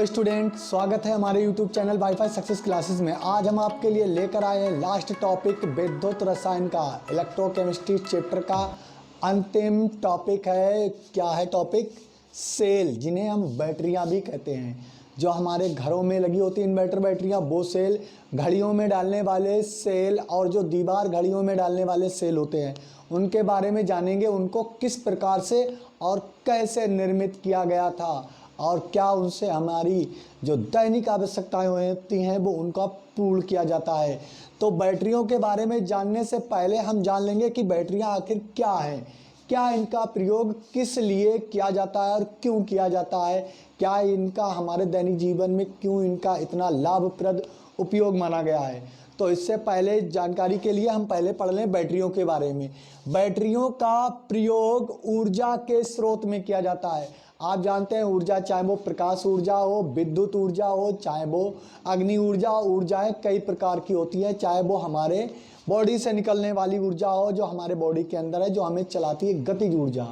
Hello student, स्वागत है हमारे YouTube channel wifi success classes में। आज हम आपके लिए लेकर आए हैं लास्ट टॉपिक विद्युत रसायन का, इलेक्ट्रोकेमिस्ट्री चैप्टर का अंतिम टॉपिक है। क्या है टॉपिक? सेल, जिन्हें हम बैटरियां भी कहते हैं, जो हमारे घरों में लगी होती हैं इन्वर्टर बैटरियां, वो सेल, घड़ियों में डालने वाले सेल और जो दीवार घड़ियों में डालने वाले सेल होते हैं, उनके बारे में जानेंगे। उनको किस प्रकार से और कैसे निर्मित किया गया था और क्या उनसे हमारी जो दैनिक आवश्यकताएं होती हैं वो उनका पूर्ण किया जाता है। तो बैटरियों के बारे में जानने से पहले हम जान लेंगे कि बैटरियां आखिर क्या हैं, क्या इनका प्रयोग किस लिए किया जाता है और क्यों किया जाता है, क्या इनका हमारे दैनिक जीवन में क्यों इनका इतना लाभप्रद उपयोग माना गया है। तो इससे पहले जानकारी के लिए हम पहले पढ़ लें बैटरियों के बारे में। बैटरियों का प्रयोग ऊर्जा के स्रोत में किया जाता है। आप जानते हैं ऊर्जा, चाहे वो प्रकाश ऊर्जा हो, विद्युत ऊर्जा हो, चाहे वो अग्नि ऊर्जा, ऊर्जाएं कई प्रकार की होती हैं, चाहे वो हमारे बॉडी से निकलने वाली ऊर्जा हो जो हमारे बॉडी के अंदर है, जो हमें चलाती है, गतिज ऊर्जा।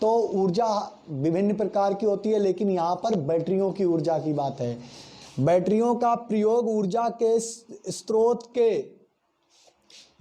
तो ऊर्जा विभिन्न प्रकार की होती है, लेकिन यहाँ पर बैटरियों की ऊर्जा की बात है। बैटरियों का प्रयोग ऊर्जा के स्रोत के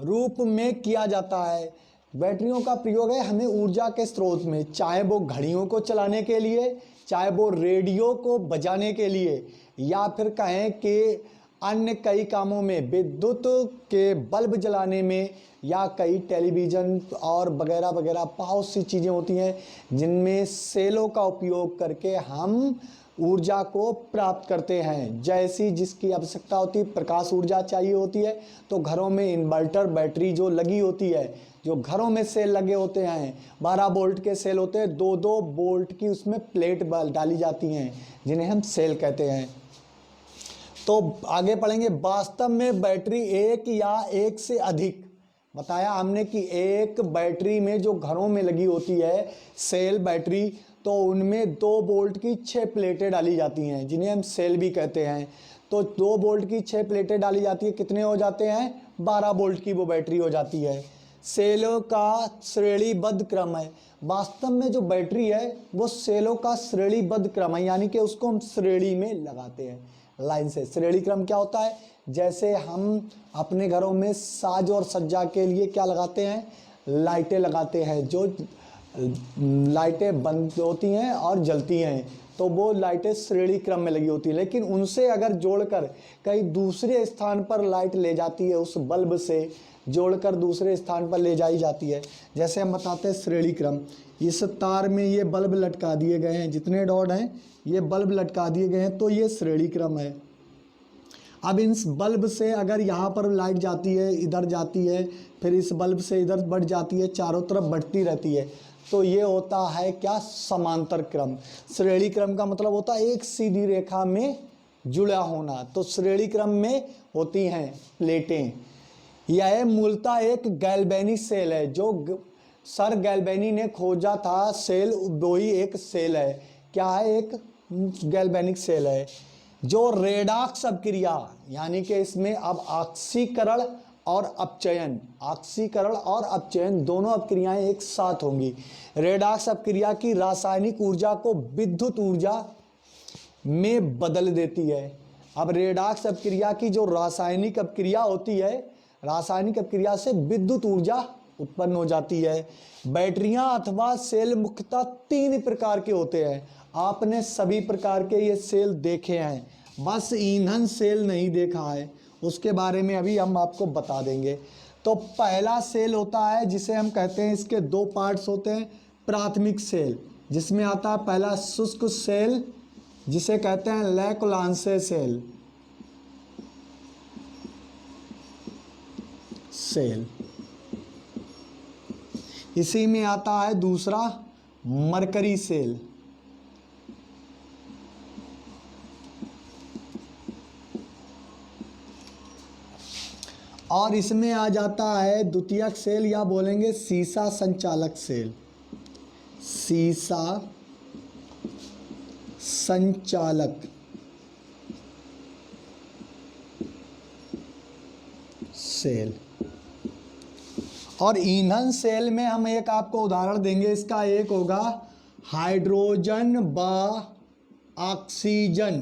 रूप में किया जाता है। बैटरियों का प्रयोग है हमें ऊर्जा के स्रोत में, चाहे वो घड़ियों को चलाने के लिए, चाहे वो रेडियो को बजाने के लिए, या फिर कहें कि अन्य कई कामों में, विद्युत के बल्ब जलाने में, या कई टेलीविज़न और वगैरह वगैरह बहुत सी चीज़ें होती हैं जिनमें सेलों का उपयोग करके हम ऊर्जा को प्राप्त करते हैं। जैसी जिसकी आवश्यकता होती है, प्रकाश ऊर्जा चाहिए होती है तो घरों में इन्वर्टर बैटरी जो लगी होती है, जो घरों में सेल लगे होते हैं, 12 वोल्ट के सेल होते हैं, 2-2 वोल्ट की उसमें प्लेट डाली जाती हैं जिन्हें हम सेल कहते हैं। तो आगे पढ़ेंगे। वास्तव में बैटरी एक या एक से अधिक, बताया हमने कि एक बैटरी में जो घरों में लगी होती है सेल बैटरी, तो उनमें 2 वोल्ट की 6 प्लेटें डाली जाती हैं जिन्हें हम सेल भी कहते हैं। तो 2 वोल्ट की 6 प्लेटें डाली जाती है, कितने हो जाते हैं? 12 वोल्ट की वो बैटरी हो जाती है। सेलों का श्रेणीबद्ध क्रम है। वास्तव में जो बैटरी है वो सेलों का श्रेणीबद्ध क्रम है, यानी कि उसको हम श्रेणी में लगाते हैं, लाइन से। श्रेणी क्रम क्या होता है? जैसे हम अपने घरों में साज और सज्जा के लिए क्या लगाते हैं? लाइटें लगाते हैं। जो लाइटें बंद होती हैं और जलती हैं, तो वो लाइटें श्रेणी क्रम में लगी होती हैं, लेकिन उनसे अगर जोड़कर कहीं दूसरे स्थान पर लाइट ले जाती है, उस बल्ब से जोड़कर दूसरे स्थान पर ले जाई जाती है। जैसे हम बताते हैं श्रेणी क्रम, इस तार में ये बल्ब लटका दिए गए हैं, जितने डॉट हैं ये बल्ब लटका दिए गए हैं, तो ये श्रेणी क्रम है। अब इन बल्ब से अगर यहाँ पर लाइट जाती है, इधर जाती है, फिर इस बल्ब से इधर बढ़ जाती है, चारों तरफ बढ़ती रहती है, तो ये होता है क्या? समांतर क्रम। श्रेणी क्रम का मतलब होता है एक सीधी रेखा में जुड़ा होना। तो श्रेणी क्रम में होती हैं प्लेटें। यह मूलतः एक गैल्वेनिक सेल है, जो सर गैल्वेनी ने खोजा था सेल, वही एक सेल है। क्या है? एक गैल्वेनिक सेल है जो रेडॉक्स अभिक्रिया, यानी कि इसमें अब ऑक्सीकरण और अपचयन, ऑक्सीकरण और अपचयन दोनों अभिक्रियाएं एक साथ होंगी। रेडॉक्स अभिक्रिया की रासायनिक ऊर्जा को विद्युत ऊर्जा में बदल देती है। अब रेडॉक्स अभिक्रिया की जो रासायनिक अभिक्रिया होती है, रासायनिक अभिक्रिया से विद्युत ऊर्जा उत्पन्न हो जाती है। बैटरियां अथवा सेल मुख्यतः 3 प्रकार के होते हैं। आपने सभी प्रकार के ये सेल देखे हैं, बस ईंधन सेल नहीं देखा है, उसके बारे में अभी हम आपको बता देंगे। तो पहला सेल होता है जिसे हम कहते हैं, इसके 2 पार्ट्स होते हैं। प्राथमिक सेल, जिसमें आता है पहला शुष्क सेल, जिसे कहते हैं लेकोलांसे सेल। इसी में आता है दूसरा मरकरी सेल। और इसमें आ जाता है द्वितीयक सेल, या बोलेंगे सीसा संचालक सेल। सीसा संचालक सेल। और ईंधन सेल में हम एक आपको उदाहरण देंगे, इसका एक होगा हाइड्रोजन व ऑक्सीजन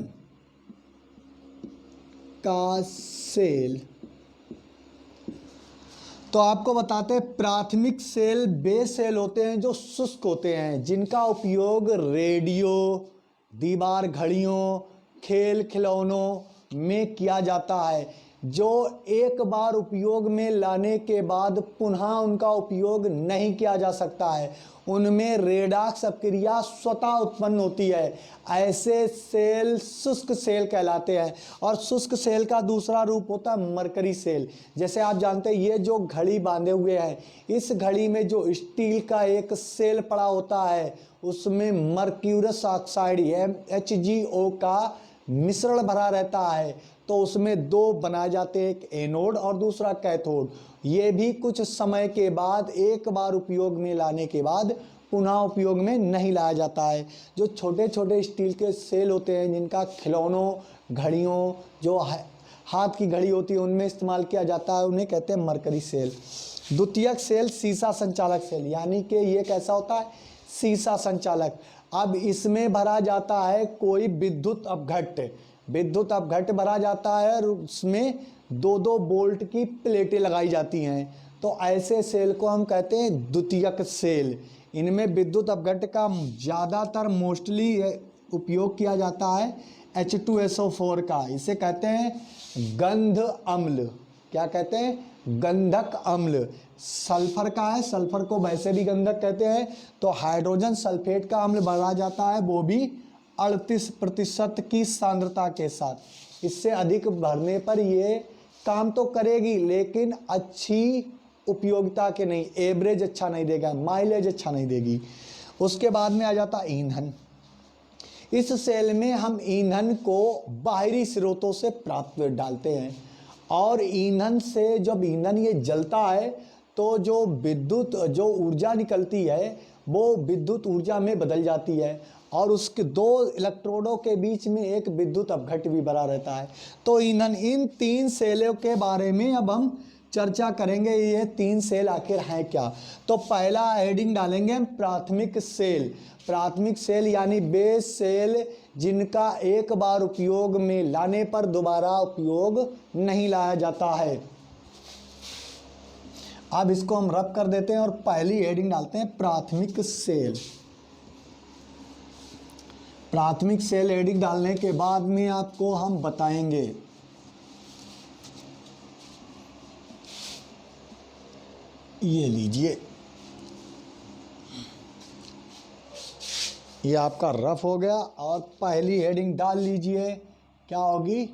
का सेल। तो आपको बताते हैं प्राथमिक सेल वे सेल होते हैं जो शुष्क होते हैं, जिनका उपयोग रेडियो, दीवार घड़ियों, खेल खिलौनों में किया जाता है, जो एक बार उपयोग में लाने के बाद पुनः उनका उपयोग नहीं किया जा सकता है। उनमें रेडॉक्स अभिक्रिया स्वतः उत्पन्न होती है। ऐसे सेल शुष्क सेल कहलाते हैं। और शुष्क सेल का दूसरा रूप होता है मरकरी सेल। जैसे आप जानते हैं ये जो घड़ी बांधे हुए हैं, इस घड़ी में जो स्टील का एक सेल पड़ा होता है उसमें मर्क्यूरस ऑक्साइड HgO का मिश्रण भरा रहता है। तो उसमें दो बनाए जाते हैं, एक एनोड और दूसरा कैथोड। ये भी कुछ समय के बाद एक बार उपयोग में लाने के बाद पुनः उपयोग में नहीं लाया जाता है। जो छोटे छोटे स्टील के सेल होते हैं जिनका खिलौनों, घड़ियों, जो हाथ की घड़ी होती है उनमें इस्तेमाल किया जाता है, उन्हें कहते हैं मरकरी सेल। द्वितीयक सेल सीसा संचालक सेल, यानी कि ये कैसा होता है, सीसा संचालक। अब इसमें भरा जाता है कोई विद्युत अपघट्ट भरा जाता है और उसमें दो दो बोल्ट की प्लेटें लगाई जाती हैं। तो ऐसे सेल को हम कहते हैं द्वितीयक सेल। इनमें विद्युत अपघट्ट का ज़्यादातर मोस्टली उपयोग किया जाता है H2SO4 का। इसे कहते हैं गंध अम्ल। क्या कहते हैं, गंधक अम्ल। सल्फर का है, सल्फर को वैसे भी गंधक कहते हैं। तो हाइड्रोजन सल्फेट का अम्ल भरा जाता है, वो भी 38% की सांद्रता के साथ। इससे अधिक भरने पर ये काम तो करेगी लेकिन अच्छी उपयोगिता के नहीं, एवरेज अच्छा नहीं देगा, माइलेज अच्छा नहीं देगी। उसके बाद में आ जाता है ईंधन। इस सेल में हम ईंधन को बाहरी स्रोतों से प्राप्त डालते हैं और ईंधन से जब ईंधन ये जलता है तो जो विद्युत जो ऊर्जा निकलती है वो विद्युत ऊर्जा में बदल जाती है और उसके दो इलेक्ट्रोडों के बीच में एक विद्युत अपघट्ट भी बना रहता है। तो ईंधन, इन तीन सेलों के बारे में अब हम चर्चा करेंगे। ये तीन सेल आखिर हैं क्या। तो पहला हेडिंग डालेंगे हम प्राथमिक सेल। प्राथमिक सेल यानी वे सेल जिनका एक बार उपयोग में लाने पर दोबारा उपयोग नहीं लाया जाता है। अब इसको हम रब कर देते हैं और पहली हेडिंग डालते हैं प्राथमिक सेल। प्राथमिक सेल हेडिंग डालने के बाद में आपको हम बताएंगे ये लीजिए, ये आपका रफ हो गया और पहली हेडिंग डाल लीजिए, क्या होगी,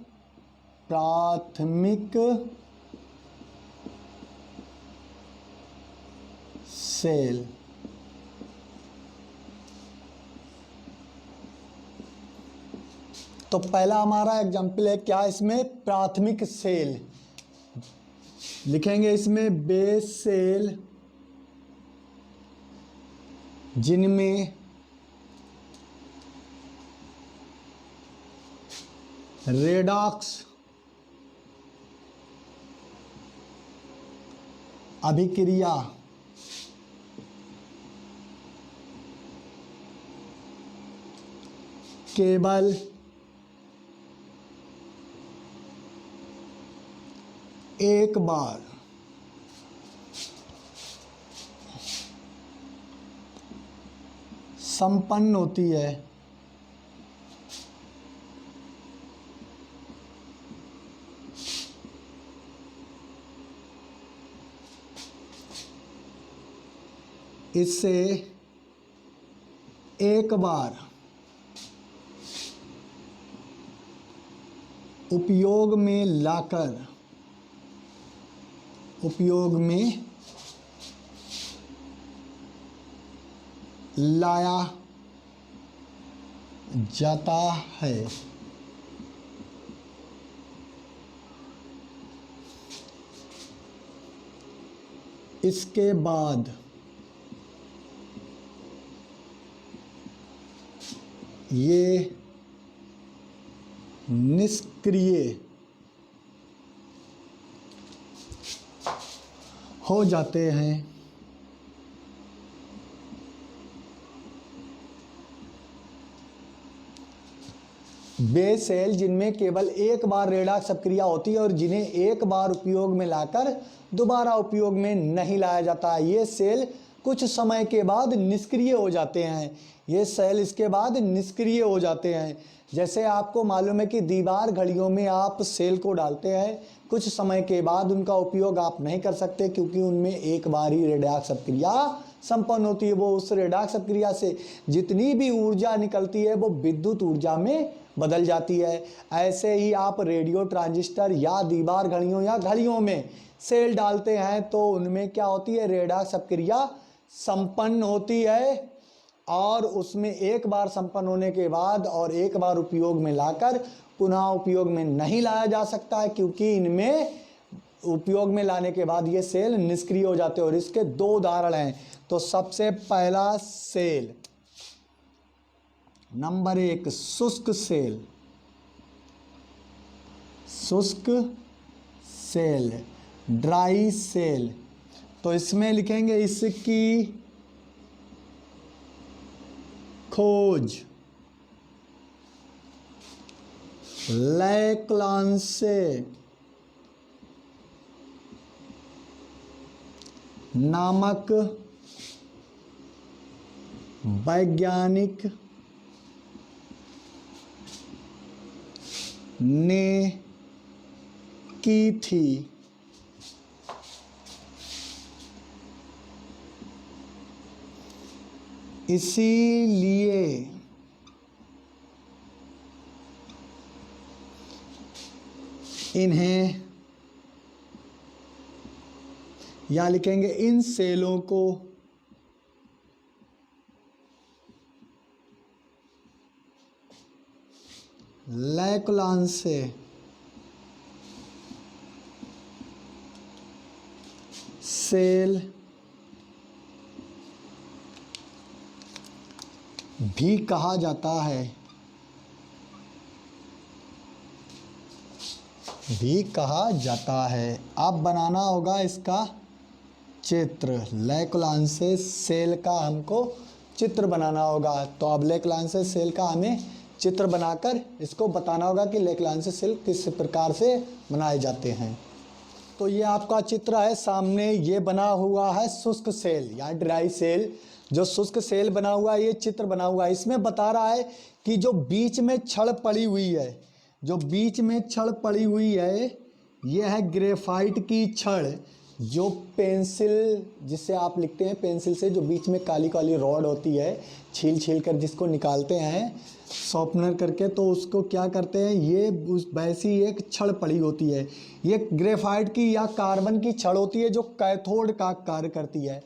प्राथमिक सेल। तो पहला हमारा एग्जाम्पल है क्या, इसमें प्राथमिक सेल लिखेंगे, इसमें बेस सेल जिनमें रेडॉक्स अभिक्रिया केवल एक बार संपन्न होती है। इससे एक बार उपयोग में लाया जाता है। इसके बाद ये निष्क्रिय हो जाते हैं। वे सेल जिनमें केवल एक बार रेडॉक्स अपक्रिया होती है और जिन्हें एक बार उपयोग में लाकर दोबारा उपयोग में नहीं लाया जाता। ये सेल कुछ समय के बाद निष्क्रिय हो जाते हैं। ये सेल इसके बाद निष्क्रिय हो जाते हैं। जैसे आपको मालूम है कि दीवार घड़ियों में आप सेल को डालते हैं, कुछ समय के बाद उनका उपयोग आप नहीं कर सकते क्योंकि उनमें एक बार ही रेडॉक्स अपक्रिया संपन्न होती है। वो उस रेडॉक्स अपक्रिया से जितनी भी ऊर्जा निकलती है वो विद्युत ऊर्जा में बदल जाती है। ऐसे ही आप रेडियो ट्रांजिस्टर या दीवार घड़ियों या घड़ियों में सेल डालते हैं तो उनमें क्या होती है, रेडॉक्स अपक्रिया संपन्न होती है और उसमें एक बार संपन्न होने के बाद और एक बार उपयोग में लाकर पुनः उपयोग में नहीं लाया जा सकता है क्योंकि इनमें उपयोग में लाने के बाद ये सेल निष्क्रिय हो जाते हैं। और इसके दो उदाहरण हैं। तो सबसे पहला सेल नंबर 1 शुष्क सेल। शुष्क सेल, ड्राई सेल। तो इसमें लिखेंगे इसकी खोज लेक्लांसे नामक वैज्ञानिक ने की थी। इसीलिए इन्हें या लिखेंगे इन सेलों को लेक्लांसे सेल भी कहा जाता है। भी कहा जाता है। अब बनाना होगा इसका चित्र। लेक्लांसे सेल का हमको चित्र बनाना होगा। तो अब लेक्लांसे सेल का हमें चित्र बनाकर इसको बताना होगा कि लेक्लांसे सेल किस प्रकार से बनाए जाते हैं। तो ये आपका चित्र है सामने। ये बना हुआ है शुष्क सेल या ड्राई सेल। जो शुष्क सेल बना हुआ है, ये चित्र बना हुआ है। इसमें बता रहा है कि जो बीच में छड़ पड़ी हुई है, जो बीच में छड़ पड़ी हुई है, ये है ग्रेफाइट की छड़। जो पेंसिल जिससे आप लिखते हैं, पेंसिल से जो बीच में काली काली रॉड होती है, छील छील कर जिसको निकालते हैं शॉर्पनर करके, तो उसको क्या करते हैं, ये उस वैसी एक छड़ पड़ी होती है। ये ग्रेफाइट की या कार्बन की छड़ होती है जो कैथोड का कार्य करती है।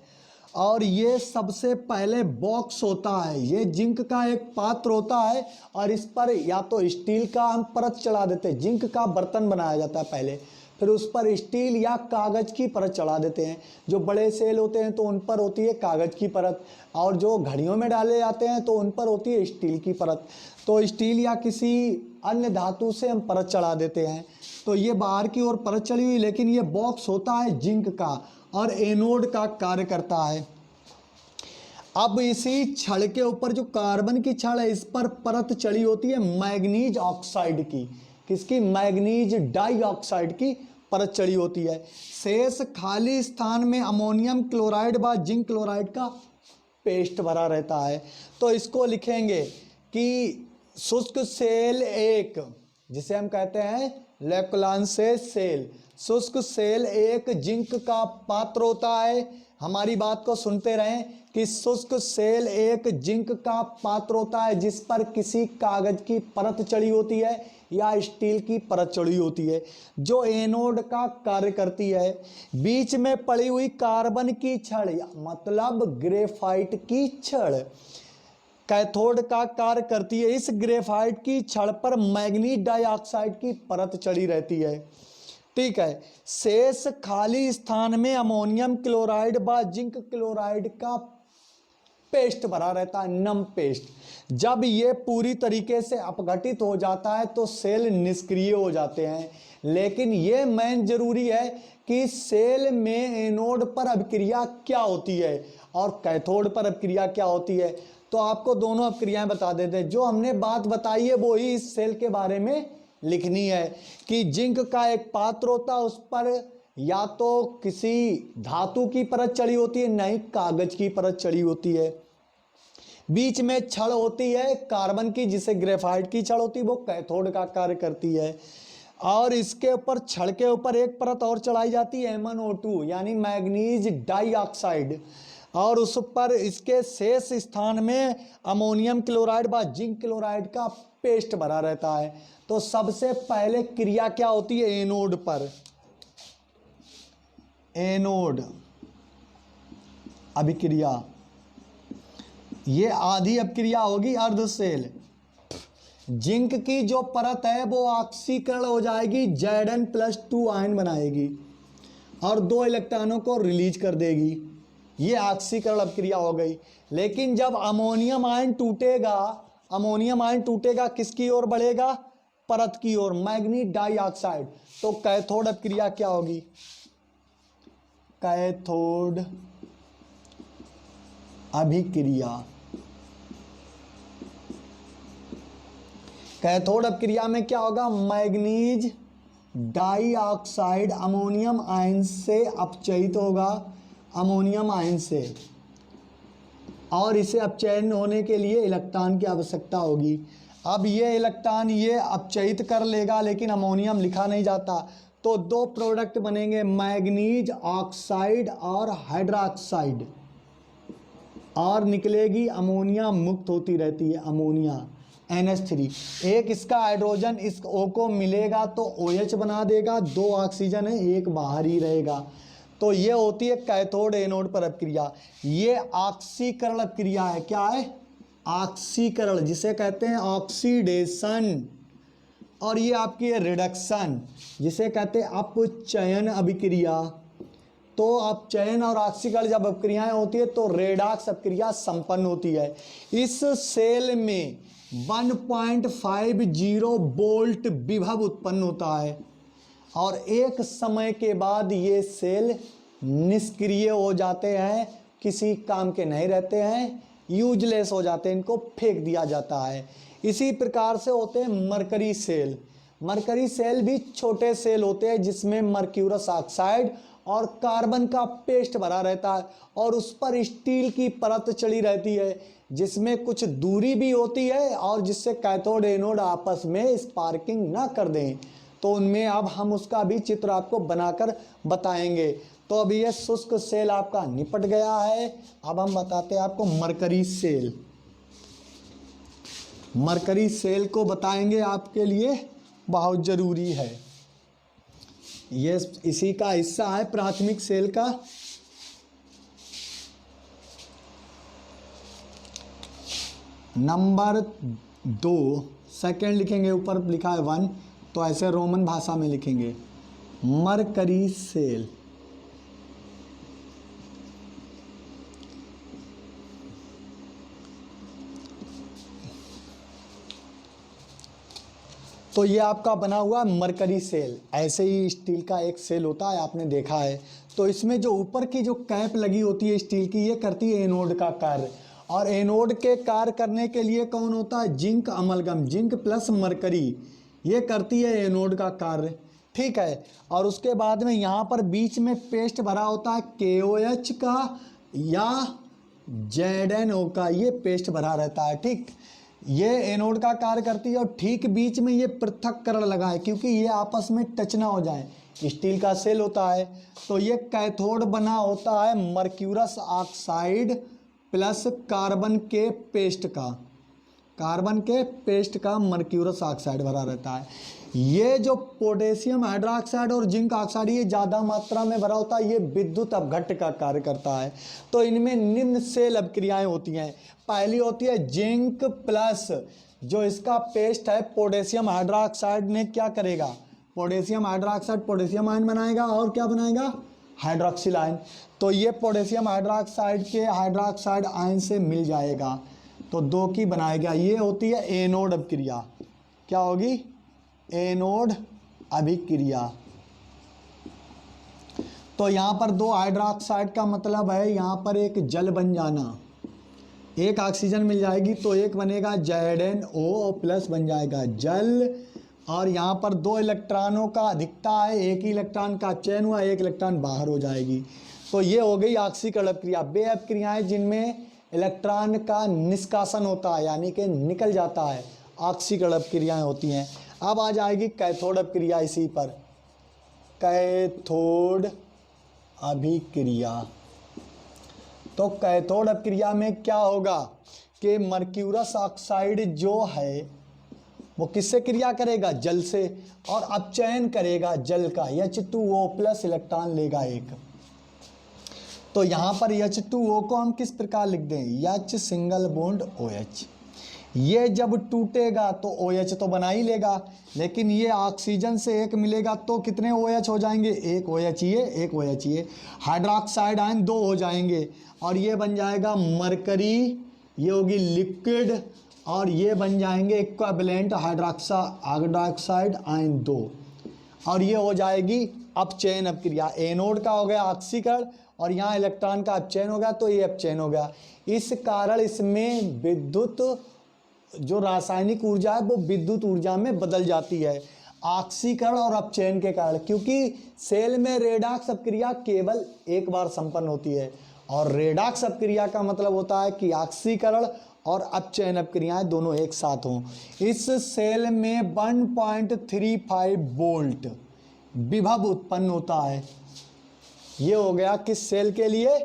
और ये सबसे पहले बॉक्स होता है। ये जिंक का एक पात्र होता है और इस पर या तो स्टील का हम परत चढ़ा देते हैं। जिंक का बर्तन बनाया जाता है पहले, फिर उस पर स्टील या कागज़ की परत चढ़ा देते हैं। जो बड़े सेल होते हैं तो उन पर होती है कागज़ की परत, और जो घड़ियों में डाले जाते हैं तो उन पर होती है स्टील की परत। तो स्टील या किसी अन्य धातु से हम परत चढ़ा देते हैं। तो ये बाहर की ओर परत चढ़ी हुई, लेकिन ये बॉक्स होता है जिंक का और एनोड का कार्य करता है। अब इसी छड़ के ऊपर जो कार्बन की छड़ है, इस पर परत चढ़ी होती है मैग्नीज ऑक्साइड की। किसकी? मैग्नीज डाइऑक्साइड की परत चढ़ी होती है। शेष खाली स्थान में अमोनियम क्लोराइड व जिंक क्लोराइड का पेस्ट भरा रहता है। तो इसको लिखेंगे कि शुष्क सेल एक, जिसे हम कहते हैं लेक्लांसे सेल। शुष्क सेल एक जिंक का पात्र होता है। हमारी बात को सुनते रहें कि शुष्क सेल एक जिंक का पात्र होता है जिस पर किसी कागज की परत चढ़ी होती है या स्टील की परत चढ़ी होती है जो एनोड का कार्य करती है। बीच में पड़ी हुई कार्बन की छड़ मतलब ग्रेफाइट की छड़ कैथोड का कार्य करती है। इस ग्रेफाइट की छड़ पर मैग्नीज डाइऑक्साइड की परत चढ़ी रहती है। ठीक है। शेष खाली स्थान में अमोनियम क्लोराइड व जिंक क्लोराइड का पेस्ट भरा रहता है, नम पेस्ट। जब ये पूरी तरीके से अपघटित हो जाता है तो सेल निष्क्रिय हो जाते हैं। लेकिन ये मेन जरूरी है कि सेल में एनोड पर अभिक्रिया क्या होती है। और कैथोड पर अभिक्रिया क्या होती है। तो आपको दोनों अभिक्रियाएं बता देते हैं। जो हमने बात बताई है वो ही इस सेल के बारे में लिखनी है कि जिंक का एक पात्र होता है, उस पर या तो किसी धातु की परत चढ़ी होती है, नहीं कागज की परत चढ़ी होती है। बीच में छड़ होती है कार्बन की, जिसे ग्रेफाइट की छड़ होती है, वो कैथोड का कार्य करती है। और इसके ऊपर छड़ के ऊपर एक परत और चढ़ाई जाती है MnO2 यानी मैग्नीज डाइऑक्साइड, और उस पर इसके शेष स्थान में अमोनियम क्लोराइड व जिंक क्लोराइड का पेस्ट भरा रहता है। तो सबसे पहले क्रिया क्या होती है एनोड पर, एनोड अभिक्रिया, ये आधी अभिक्रिया होगी अर्ध सेल। जिंक की जो परत है वो ऑक्सीकरण हो जाएगी, Zn+2 आयन बनाएगी और 2 इलेक्ट्रॉनों को रिलीज कर देगी। ये ऑक्सीकरण अभिक्रिया हो गई। लेकिन जब अमोनियम आयन टूटेगा, अमोनियम आयन टूटेगा किसकी ओर बढ़ेगा, परत की ओर, मैग्नीज डाइऑक्साइड। तो कैथोड अभिक्रिया क्या होगी, कैथोड अभिक्रिया। कैथोड अभिक्रिया में क्या होगा, मैग्नीज डाइऑक्साइड अमोनियम आयन से अपचयित होगा, अमोनियम आयन से, और इसे अपचयन होने के लिए इलेक्ट्रॉन की आवश्यकता होगी। अब ये इलेक्ट्रॉन ये अपचयित कर लेगा, लेकिन अमोनियम लिखा नहीं जाता, तो 2 प्रोडक्ट बनेंगे, मैग्नीज ऑक्साइड और हाइड्रोक्साइड, और निकलेगी अमोनिया, मुक्त होती रहती है अमोनिया NH3। एक इसका हाइड्रोजन इस O को मिलेगा तो OH बना देगा, 2 ऑक्सीजन है, एक बाहर ही रहेगा। तो ये होती है कैथोड एनोड पर अभिक्रिया। ये ऑक्सीकरण अभिक्रिया है। क्या है, ऑक्सीकरण, जिसे कहते हैं ऑक्सीडेशन। और ये आपकी है रिडक्शन, जिसे कहते हैं अपचयन अभिक्रिया। तो अपचयन और ऑक्सीकरण जब अभिक्रियाएं होती है तो रेडॉक्स अभिक्रिया संपन्न होती है। इस सेल में 1.50 वोल्ट विभव उत्पन्न होता है और एक समय के बाद ये सेल निष्क्रिय हो जाते हैं, किसी काम के नहीं रहते हैं, यूजलेस हो जाते हैं, इनको फेंक दिया जाता है। इसी प्रकार से होते हैं मरकरी सेल। मरकरी सेल भी छोटे सेल होते हैं जिसमें मर्क्यूरस ऑक्साइड और कार्बन का पेस्ट भरा रहता है और उस पर स्टील की परत चढ़ी रहती है, जिसमें कुछ दूरी भी होती है और जिससे कैथोड एनोड आपस में स्पार्किंग ना कर दें। तो उनमें अब हम उसका भी चित्र आपको बनाकर बताएंगे। तो अभी ये शुष्क सेल आपका निपट गया है। अब हम बताते हैं आपको मरकरी सेल। मरकरी सेल को बताएंगे आपके लिए बहुत ज़रूरी है। ये इसी का हिस्सा है प्राथमिक सेल का। नंबर 2 सेकेंड लिखेंगे, ऊपर लिखा है 1, तो ऐसे रोमन भाषा में लिखेंगे मरकरी सेल। तो ये आपका बना हुआ मरकरी सेल। ऐसे ही स्टील का एक सेल होता है, आपने देखा है। तो इसमें जो ऊपर की जो कैप लगी होती है स्टील की, ये करती है एनोड का कार्य। और एनोड के कार्य करने के लिए कौन होता है, zinc amalgam, zinc plus mercury, ये करती है एनोड का कार्य। ठीक है। और उसके बाद में यहाँ पर बीच में पेस्ट भरा होता है KOH का या ZnO का, ये पेस्ट भरा रहता है। ठीक, ये एनोड का कार्य करती है। और ठीक बीच में ये पृथक्करण लगा है क्योंकि ये आपस में टच ना हो जाए, स्टील का सेल होता है। तो ये कैथोड बना होता है मर्क्यूरस ऑक्साइड प्लस कार्बन के पेस्ट का, कार्बन के पेस्ट का मर्क्यूरस ऑक्साइड भरा रहता है। ये जो पोटेशियम हाइड्रोक्साइड और जिंक ऑक्साइड ये ज़्यादा मात्रा में भरा होता है, ये विद्युत अपघट्ट का कार्य करता है। तो इनमें निम्न सेल अभिक्रियाएं होती हैं। पहली होती है जिंक प्लस, जो इसका पेस्ट है पोटेशियम हाइड्रोक्साइड ने क्या करेगा, पोटेशियम हाइड्रोक्साइड पोटेशियम आयन बनाएगा और क्या बनाएगा, हाइड्रोक्सिल आयन। तो ये पोटेशियम हाइड्रोक्साइड के हाइड्रोक्साइड आयन से मिल जाएगा तो 2 की बनाएगा। ये होती है एनोड अभिक्रिया। क्या होगी, एनोड अभिक्रिया। तो यहाँ पर दो हाइड्रोक्साइड का मतलब है यहाँ पर एक जल बन जाना, एक ऑक्सीजन मिल जाएगी तो एक बनेगा ZnO और प्लस बन जाएगा जल। और यहाँ पर दो इलेक्ट्रॉनों का अधिकता है, एक ही इलेक्ट्रॉन का चयन हुआ, एक इलेक्ट्रॉन बाहर हो जाएगी। तो ये हो गई ऑक्सीकरण क्रिया। वे अपक्रियाएं जिनमें इलेक्ट्रॉन का निष्कासन होता है यानी कि निकल जाता है, ऑक्सीकरण अपक्रियाएं होती हैं। अब आ जाएगी कैथोड अपक्रिया इसी पर, कैथोड अभिक्रिया। तो कैथोड अपक्रिया में क्या होगा कि मर्क्यूरस ऑक्साइड जो है वो किससे क्रिया करेगा, जल से, और अपचयन करेगा जल का, H2O प्लस इलेक्ट्रॉन लेगा एक। तो यहाँ पर H2O को हम किस प्रकार लिख दें, H सिंगल बॉन्ड OH। ये जब टूटेगा तो OH तो बना ही लेगा, लेकिन ये ऑक्सीजन से एक मिलेगा तो कितने OH हो जाएंगे, एक OH ये, एक OH ये। हाइड्रोक्साइड आयन दो हो जाएंगे और ये बन जाएगा मरकरी, ये होगी लिक्विड, और ये बन जाएंगे इक्विवेलेंट हाइड्रोक्साइड आयन दो, और ये हो जाएगी अपचयन अपक्रिया। एनोड का हो गया ऑक्सीकरण और यहाँ इलेक्ट्रॉन का अपचयन हो गया तो ये अपचयन हो गया। इस कारण इसमें विद्युत जो रासायनिक ऊर्जा है वो विद्युत ऊर्जा में बदल जाती है ऑक्सीकरण और अपचयन के कारण, क्योंकि सेल में रेडॉक्स अपक्रिया केवल एक बार संपन्न होती है। और रेडॉक्स अपक्रिया का मतलब होता है कि ऑक्सीकरण और अपचयन अपक्रियाएं दोनों एक साथ हों। इस सेल में 1.35 वोल्ट विभव उत्पन्न होता है। ये हो गया किस सेल के लिए,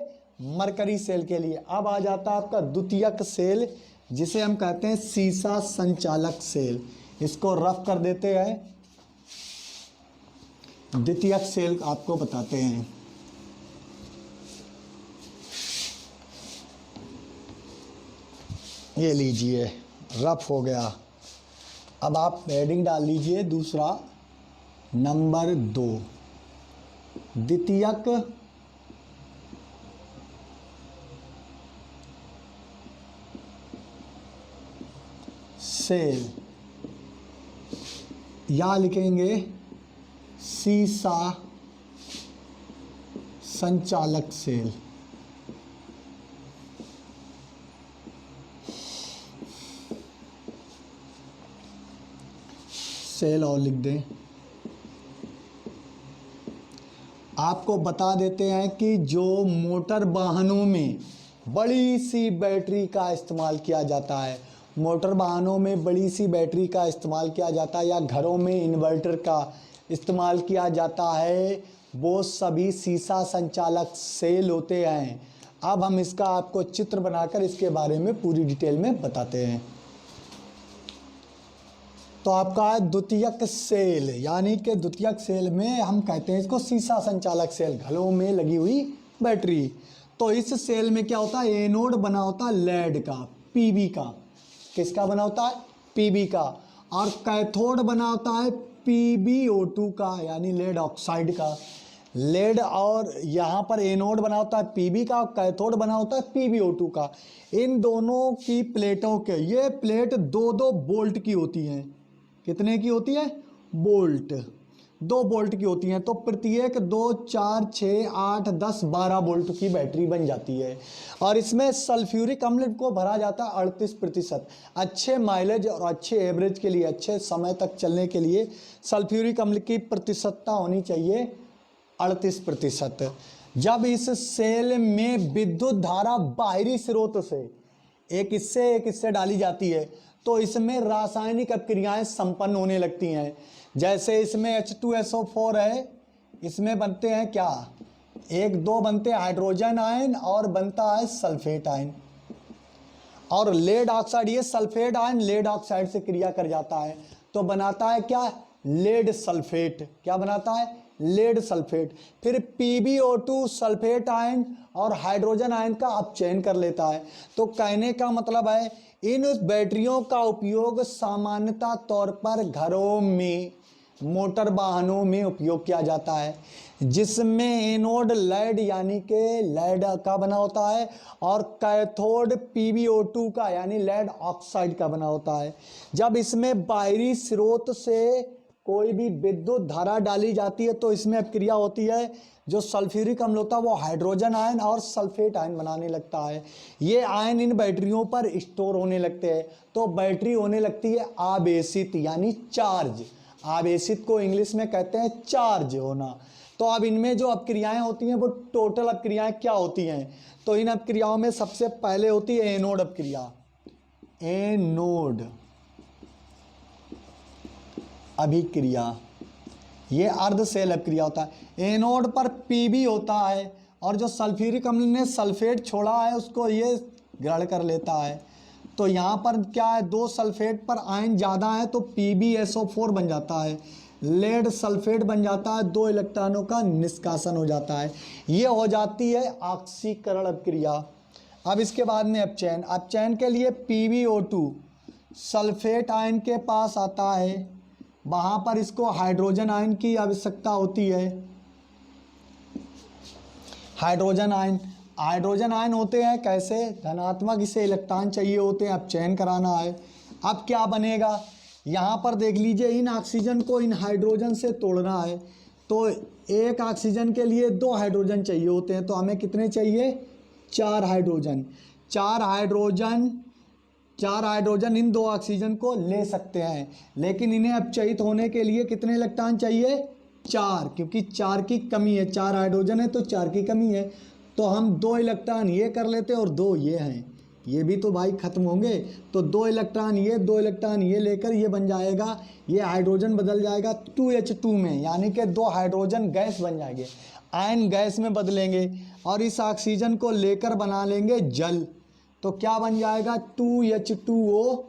मरकरी सेल के लिए। अब आ जाता है आपका द्वितीयक सेल, जिसे हम कहते हैं सीसा संचालक सेल। इसको रफ कर देते हैं, द्वितीयक सेल आपको बताते हैं। ये लीजिए रफ हो गया। अब आप हेडिंग डाल लीजिए दूसरा नंबर 2, द्वितीयक सेल, या लिखेंगे सीसा संचालक सेल। सेल और लिख दें। आपको बता देते हैं कि जो मोटर वाहनों में बड़ी सी बैटरी का इस्तेमाल किया जाता है, मोटर वाहनों में बड़ी सी बैटरी का इस्तेमाल किया जाता है, या घरों में इन्वर्टर का इस्तेमाल किया जाता है, वो सभी सीसा संचालक सेल होते हैं। अब हम इसका आपको चित्र बनाकर इसके बारे में पूरी डिटेल में बताते हैं। तो आपका है द्वितीयक सेल, यानी कि द्वितीयक सेल में हम कहते हैं इसको सीसा संचालक सेल, घरों में लगी हुई बैटरी। तो इस सेल में क्या होता है, एनोड बना होता है लेड का, पीबी का। किसका बना होता है, पीबी का। और कैथोड बना होता है PbO2 का, यानी लेड ऑक्साइड का। लेड, और यहाँ पर एनोड बना होता है पीबी का, और कैथोड बना होता है PbO2 का। इन दोनों की प्लेटों के, ये प्लेट 2-2 वोल्ट की होती हैं। कितने की होती है, वोल्ट, 2 वोल्ट की होती हैं। तो प्रत्येक 2, 4, 6, 8, 10, 12 वोल्ट की बैटरी बन जाती है। और इसमें सल्फ्यूरिक अम्ल को भरा जाता है 38%। अच्छे माइलेज और अच्छे एवरेज के लिए, अच्छे समय तक चलने के लिए सल्फ्यूरिक अम्ल की प्रतिशतता होनी चाहिए 38%। जब इस सेल में विद्युत धारा बाहरी स्रोत से एक इससे डाली जाती है तो इसमें रासायनिक अपक्रियाएं संपन्न होने लगती हैं। जैसे इसमें H2SO4 है, इसमें बनते हैं क्या, 1-2 बनते हैं हाइड्रोजन आयन और बनता है सल्फेट आयन। और लेड ऑक्साइड, ये सल्फेट आयन लेड ऑक्साइड से क्रिया कर जाता है तो बनाता है क्या, लेड सल्फेट। क्या बनाता है, लेड सल्फेट। फिर PbO2 सल्फेट आयन और हाइड्रोजन आयन का अपचयन कर लेता है। तो कहने का मतलब है इन बैटरियों का उपयोग सामान्यतः तौर पर घरों में, मोटर वाहनों में उपयोग किया जाता है, जिसमें एनोड लेड यानी कि लेड का बना होता है और कैथोड PbO2 का यानी लेड ऑक्साइड का बना होता है। जब इसमें बाहरी स्रोत से कोई भी विद्युत धारा डाली जाती है तो इसमें अपक्रिया होती है जो सल्फ्यूरिक अम्ल होता है वो हाइड्रोजन आयन और सल्फेट आयन बनाने लगता है। ये आयन इन बैटरियों पर स्टोर होने लगते हैं, तो बैटरी होने लगती है आवेशित यानी चार्ज। आवेशित को इंग्लिश में कहते हैं चार्ज होना। तो अब इनमें जो अपक्रियाएं होती हैं वो टोटल अपक्रियाएं क्या होती हैं, तो इन अपक्रियाओं में सबसे पहले होती है एनोड अपक्रिया। एनोड अभिक्रिया, ये अर्धशैल अपक्रिया होता है। एनोड पर पीबी होता है और जो सल्फ्यूरिक अम्ल ने सल्फेट छोड़ा है उसको ये ग्रहण कर लेता है। तो यहाँ पर क्या है, दो सल्फेट पर आयन ज़्यादा है तो PbSO4 बन जाता है, लेड सल्फेट बन जाता है, 2 इलेक्ट्रॉनों का निष्कासन हो जाता है। ये हो जाती है ऑक्सीकरण अपक्रिया। अब इसके बाद में अपचयन। अपचयन के लिए PbO2 सल्फेट आयन के पास आता है, वहाँ पर इसको हाइड्रोजन आयन की आवश्यकता होती है। हाइड्रोजन आयन होते हैं कैसे, धनात्मक, इसे इलेक्ट्रॉन चाहिए होते हैं, अपचयन कराना है। अब क्या बनेगा, यहाँ पर देख लीजिए, इन ऑक्सीजन को इन हाइड्रोजन से तोड़ना है, तो एक ऑक्सीजन के लिए 2 हाइड्रोजन चाहिए होते हैं, तो हमें कितने चाहिए, 4 हाइड्रोजन। 4 हाइड्रोजन इन 2 ऑक्सीजन को ले सकते हैं, लेकिन इन्हें अपचयित होने के लिए कितने इलेक्ट्रॉन चाहिए, 4, क्योंकि 4 की कमी है। 4 हाइड्रोजन है तो 4 की कमी है, तो हम 2 इलेक्ट्रॉन ये कर लेते हैं और 2 ये हैं, ये भी तो भाई खत्म होंगे, तो 2 इलेक्ट्रॉन ये, 2 इलेक्ट्रॉन ये लेकर ये बन जाएगा, ये हाइड्रोजन बदल जाएगा 2H2 में, यानी कि 2 हाइड्रोजन गैस बन जाएंगे, आयन गैस में बदलेंगे और इस ऑक्सीजन को लेकर बना लेंगे जल। तो क्या बन जाएगा, 2H2O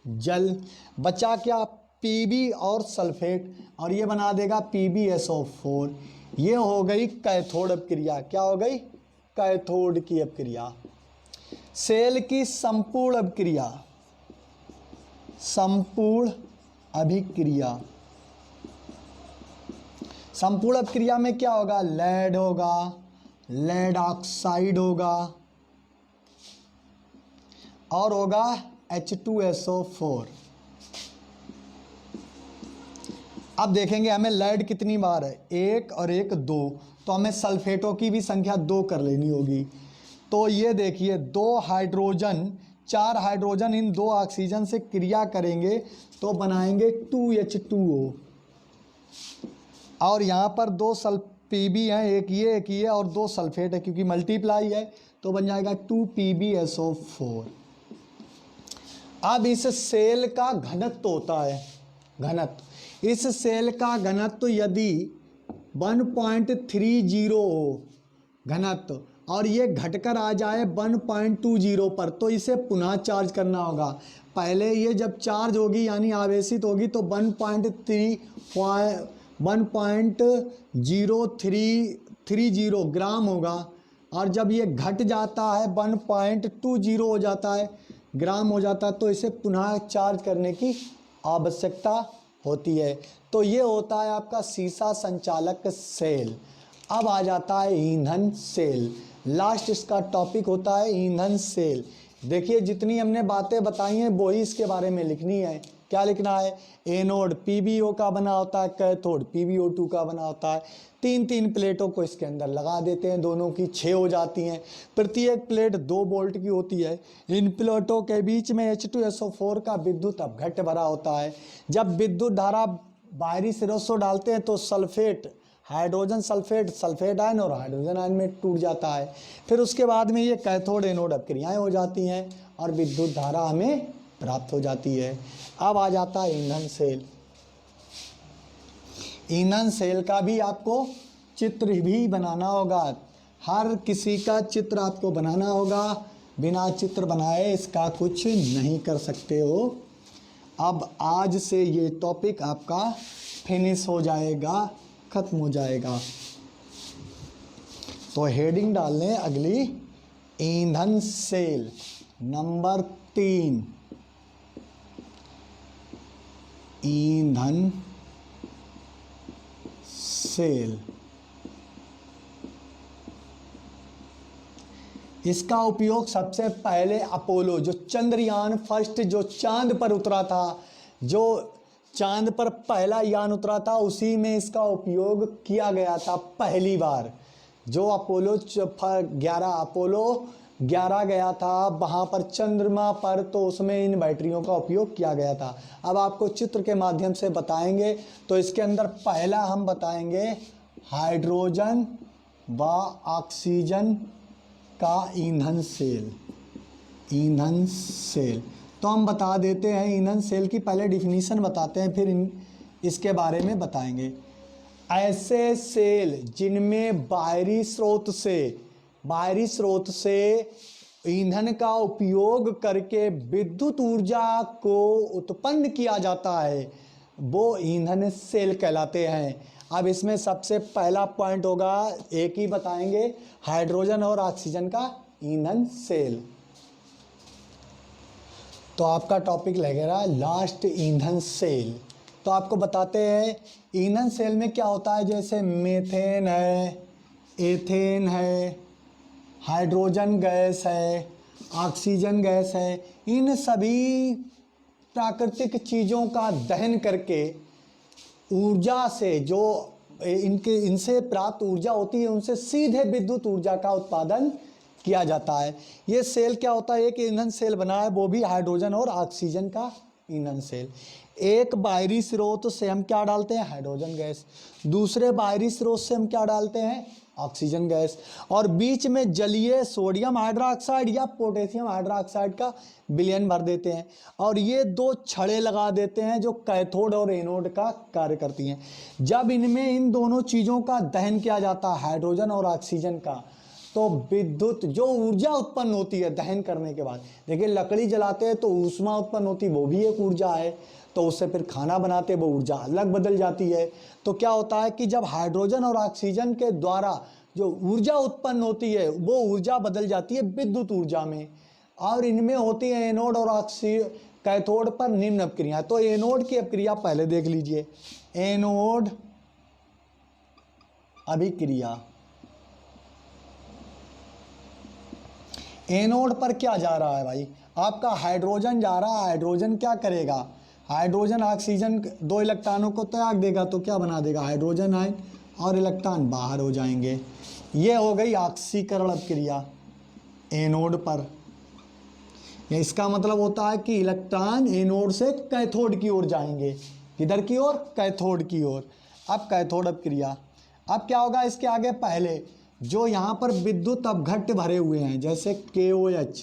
जल। बचा क्या, Pb और सल्फेट, और ये बना देगा PbSO4। ये हो गई कैथोड अपक्रिया। क्या हो गई, कैथोड की अपक्रिया। सेल की संपूर्ण अभिक्रिया, संपूर्ण अभिक्रिया। संपूर्ण अभिक्रिया में क्या होगा, लेड होगा, लेड ऑक्साइड होगा और होगा H2SO4। अब देखेंगे हमें लेड कितनी बार है, 1 और 1 2, तो हमें सल्फेटों की भी संख्या 2 कर लेनी होगी। तो ये देखिए 2 हाइड्रोजन, 4 हाइड्रोजन इन 2 ऑक्सीजन से क्रिया करेंगे तो बनाएंगे 2H2O, और यहाँ पर 2 Pb हैं, एक ये और 2 सल्फेट है, क्योंकि मल्टीप्लाई है तो बन जाएगा 2PbSO4। अब इस सेल का घनत्व होता है, घनत्व, इस सेल का घनत्व यदि 1.30 हो घनत्व और ये घटकर आ जाए 1.20 पर, तो इसे पुनः चार्ज करना होगा। पहले ये जब चार्ज होगी यानी आवेशित होगी तो 1.030 ग्राम होगा, और जब ये घट जाता है 1.20 हो जाता है, ग्राम हो जाता है, तो इसे पुनः चार्ज करने की आवश्यकता होती है। तो ये होता है आपका सीसा संचालक सेल। अब आ जाता है ईंधन सेल। लास्ट इसका टॉपिक होता है ईंधन सेल। देखिए जितनी हमने बातें बताई हैं वही इसके बारे में लिखनी है। क्या लिखना है, एनोड PbO का बना होता है, कैथोड PbO2 का बना होता है। 3 प्लेटों को इसके अंदर लगा देते हैं, दोनों की 6 हो जाती हैं, प्रत्येक प्लेट 2 वोल्ट की होती है। इन प्लेटों के बीच में H2SO4 का विद्युत अपघट्य भरा होता है। जब विद्युत धारा बाहरी सिरों से डालते हैं तो sulphate, hydrogen sulphate, sulphate ion और हाइड्रोजन आयन में टूट जाता है। फिर उसके बाद में ये कैथोड एनोड अपक्रियाएं हो जाती हैं और विद्युत धारा हमें प्राप्त हो जाती है। अब आ जाता है ईंधन सेल। ईंधन सेल का भी आपको चित्र भी बनाना होगा, हर किसी का चित्र आपको बनाना होगा, बिना चित्र बनाए इसका कुछ नहीं कर सकते हो। अब आज से ये टॉपिक आपका फिनिश हो जाएगा, खत्म हो जाएगा। तो हेडिंग डाल लें अगली, ईंधन सेल नंबर 3, ईंधन सेल। इसका उपयोग सबसे पहले अपोलो, जो चंद्रयान फर्स्ट, जो चांद पर उतरा था, जो चांद पर पहला यान उतरा था, उसी में इसका उपयोग किया गया था पहली बार। जो अपोलो 11 गया था वहाँ पर चंद्रमा पर, तो उसमें इन बैटरियों का उपयोग किया गया था। अब आपको चित्र के माध्यम से बताएंगे। तो इसके अंदर पहला हम बताएंगे हाइड्रोजन व ऑक्सीजन का ईंधन सेल। ईंधन सेल तो हम बता देते हैं, ईंधन सेल की पहले डिफिनीशन बताते हैं, फिर इसके बारे में बताएंगे। ऐसे सेल जिनमें बाहरी स्रोत से ईंधन का उपयोग करके विद्युत ऊर्जा को उत्पन्न किया जाता है, वो ईंधन सेल कहलाते हैं। अब इसमें सबसे पहला पॉइंट होगा, एक ही बताएंगे, हाइड्रोजन और ऑक्सीजन का ईंधन सेल। तो आपका टॉपिक लगेगा लास्ट, ईंधन सेल। तो आपको बताते हैं ईंधन सेल में क्या होता है। जैसे मीथेन है, एथेन है, हाइड्रोजन गैस है, ऑक्सीजन गैस है, इन सभी प्राकृतिक चीज़ों का दहन करके ऊर्जा से, जो इनसे प्राप्त ऊर्जा होती है, उनसे सीधे विद्युत ऊर्जा का उत्पादन किया जाता है। ये सेल क्या होता है, एक ईंधन सेल बना है, वो भी हाइड्रोजन और ऑक्सीजन का ईंधन सेल। एक बाहरी स्रोत से हम क्या डालते हैं, हाइड्रोजन गैस। दूसरे बाहरी स्रोत से हम क्या डालते हैं, ऑक्सीजन गैस। और बीच में जलीय सोडियम हाइड्रोक्साइड या पोटेशियम हाइड्रोक्साइड का विलयन भर देते हैं। और ये दो छड़े लगा देते हैं जो कैथोड और एनोड का कार्य करती हैं। जब इनमें इन दोनों चीज़ों का दहन किया जाता है, हाइड्रोजन और ऑक्सीजन का, तो विद्युत जो ऊर्जा उत्पन्न होती है दहन करने के बाद, देखिए लकड़ी जलाते हैं तो ऊष्मा उत्पन्न होती है, वो भी एक ऊर्जा है। तो उससे फिर खाना बनाते हैं, वो ऊर्जा अलग बदल जाती है। तो क्या होता है कि जब हाइड्रोजन और ऑक्सीजन के द्वारा जो ऊर्जा उत्पन्न होती है, वो ऊर्जा बदल जाती है विद्युत ऊर्जा में। और इनमें होती है एनोड और कैथोड पर निम्न अपक्रिया। तो एनोड की अपक्रिया पहले देख लीजिए, एनोड अभिक्रिया। एनोड पर क्या जा रहा है भाई, आपका हाइड्रोजन जा रहा है। हाइड्रोजन क्या करेगा, हाइड्रोजन ऑक्सीजन दो इलेक्ट्रॉनों को त्याग देगा, तो क्या बना देगा, हाइड्रोजन आयन, और इलेक्ट्रॉन बाहर हो जाएंगे। ये हो गई ऑक्सीकरण अपक्रिया एनोड पर। इसका मतलब होता है कि इलेक्ट्रॉन एनोड से कैथोड की ओर जाएंगे। किधर की ओर, कैथोड की ओर। अब कैथोड अपक्रिया, अब क्या होगा इसके आगे, पहले जो यहाँ पर विद्युत अपघट्य भरे हुए हैं, जैसे KOH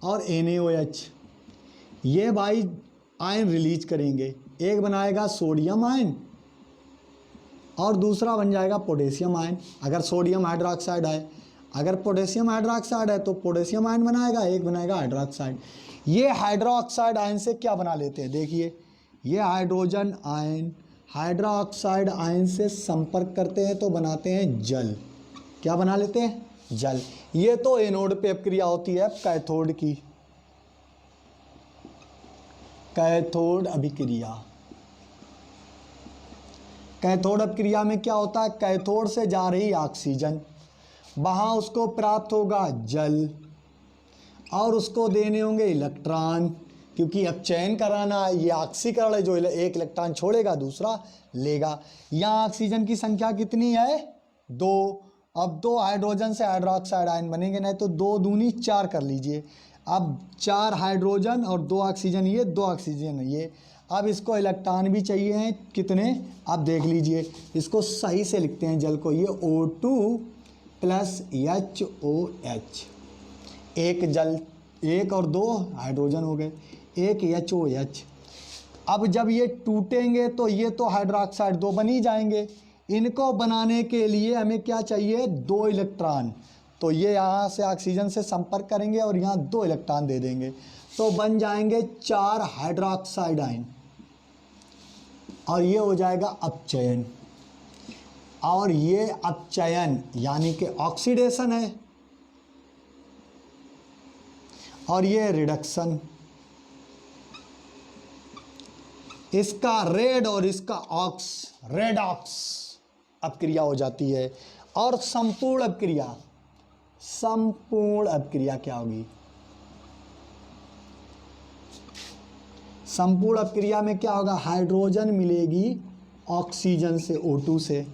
और NaOH, ये भाई आयन रिलीज करेंगे। एक बनाएगा सोडियम आयन और दूसरा बन जाएगा पोटेशियम आयन। अगर सोडियम हाइड्रोक्साइड है, अगर पोटेशियम हाइड्रोक्साइड है तो पोटेशियम आयन बनाएगा, एक बनाएगा हाइड्रोक्साइड। ये हाइड्रोक्साइड आयन से क्या बना लेते हैं, देखिए ये हाइड्रोजन आयन हाइड्रोक्साइड आयन से संपर्क करते हैं तो बनाते हैं जल। क्या बना लेते हैं, जल। ये तो एनोड पे अपक्रिया होती है कैथोड की, कैथोड अभिक्रिया। कैथोड अपक्रिया में क्या होता है, कैथोड से जा रही ऑक्सीजन, वहाँ उसको प्राप्त होगा जल और उसको देने होंगे इलेक्ट्रॉन, क्योंकि अब चयन कराना है। ये ऑक्सीकरण है, जो एक इलेक्ट्रॉन छोड़ेगा दूसरा लेगा। यहाँ ऑक्सीजन की संख्या कितनी है, 2। अब 2 हाइड्रोजन से हाइड्रोक्साइड आयन बनेंगे, नहीं तो 2 दूनी 4 कर लीजिए। अब 4 हाइड्रोजन और 2 ऑक्सीजन, ये 2 ऑक्सीजन है ये। अब इसको इलेक्ट्रॉन भी चाहिए हैं, कितने, आप देख लीजिए। इसको सही से लिखते हैं जल को, ये O2 + HOH। एक जल, 1 और 2 हाइड्रोजन हो गए, एक HOH। अब जब ये टूटेंगे तो ये तो हाइड्रोक्साइड 2 बन ही जाएंगे। इनको बनाने के लिए हमें क्या चाहिए, 2 इलेक्ट्रॉन। तो ये यहाँ से ऑक्सीजन से संपर्क करेंगे और यहाँ 2 इलेक्ट्रॉन दे देंगे, तो बन जाएंगे 4 हाइड्रोक्साइड आयन। और ये हो जाएगा अपचयन। और ये अपचयन यानी कि ऑक्सीडेशन है, और ये रिडक्शन। इसका रेड और इसका ऑक्स, रेडॉक्स अपक्रिया हो जाती है। और संपूर्ण अपक्रिया, संपूर्ण अपक्रिया क्या होगी, संपूर्ण अपक्रिया में क्या होगा, हाइड्रोजन मिलेगी ऑक्सीजन से, O2 से,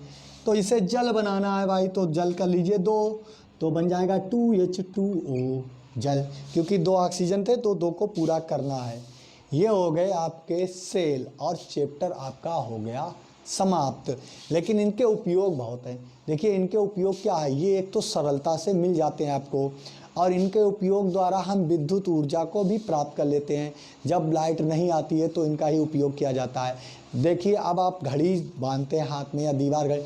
तो इसे जल बनाना है भाई, तो जल कर लीजिए 2, तो बन जाएगा 2H2O जल, क्योंकि 2 ऑक्सीजन थे तो 2 को पूरा करना है। ये हो गए आपके सेल और चैप्टर आपका हो गया समाप्त। लेकिन इनके उपयोग बहुत हैं। देखिए इनके उपयोग क्या है, ये एक तो सरलता से मिल जाते हैं आपको, और इनके उपयोग द्वारा हम विद्युत ऊर्जा को भी प्राप्त कर लेते हैं। जब लाइट नहीं आती है तो इनका ही उपयोग किया जाता है। देखिए अब आप घड़ी बांधते हैं हाथ में या दीवार घड़ी,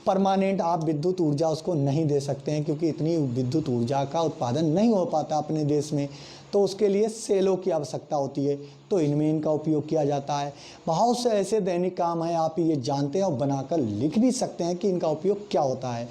परमानेंट आप विद्युत ऊर्जा उसको नहीं दे सकते हैं, क्योंकि इतनी विद्युत ऊर्जा का उत्पादन नहीं हो पाता अपने देश में, तो उसके लिए सेलों की आवश्यकता होती है, तो इनमें इनका उपयोग किया जाता है। बहुत से ऐसे दैनिक काम हैं, आप ये जानते हैं और बनाकर लिख भी सकते हैं कि इनका उपयोग क्या होता है।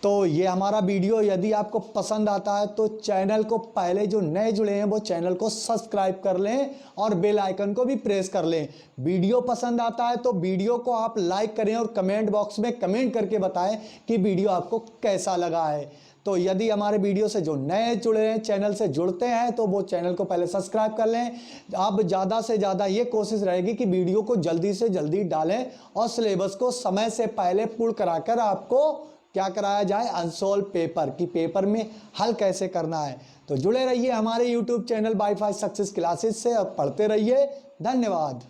तो ये हमारा वीडियो यदि आपको पसंद आता है तो चैनल को, पहले जो नए जुड़े हैं वो चैनल को सब्सक्राइब कर लें और बेल आइकन को भी प्रेस कर लें। वीडियो पसंद आता है तो वीडियो को आप लाइक करें और कमेंट बॉक्स में कमेंट करके बताएं कि वीडियो आपको कैसा लगा है। तो यदि हमारे वीडियो से जो नए जुड़े हैं, चैनल से जुड़ते हैं, तो वो चैनल को पहले सब्सक्राइब कर लें। अब ज़्यादा से ज़्यादा ये कोशिश रहेगी कि वीडियो को जल्दी से जल्दी डालें और सिलेबस को समय से पहले पूर्ण कराकर आपको क्या कराया जाए, अनसोल्व पेपर कि पेपर में हल कैसे करना है। तो जुड़े रहिए हमारे YouTube channel wifi success classes से और पढ़ते रहिए। धन्यवाद।